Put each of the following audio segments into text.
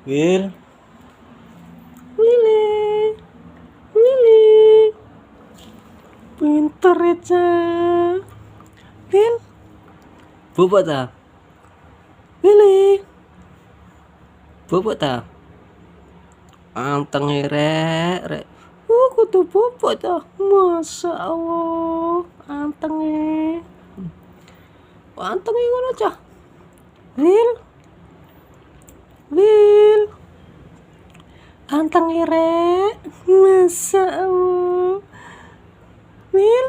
Will, Willy, Willy, pinter ya Cak. Will, bobot ta? Willy, bobot ta? Anteng rek. Kudu bobot ta. Masya Allah, anteng anteng ngono Cak. Will, anteng rek. Masya Allah. Will,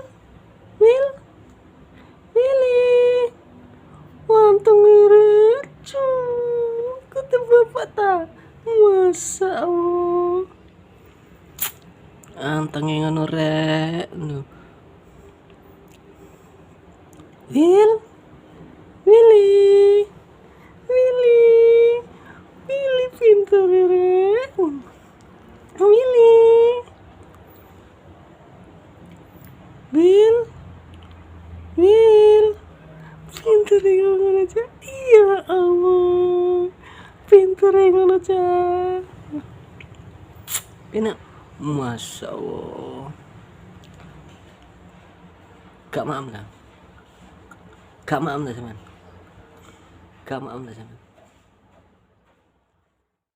Willy, anteng rek. Kudu bobot ta. Masya Allah, anteng ngono rek. Willy, pinter rek. Will, pinter ngono aja. Ya Allah, pinter ngono aja. Ini Masya Allah. Gak maam dah. Gak maam dah zaman.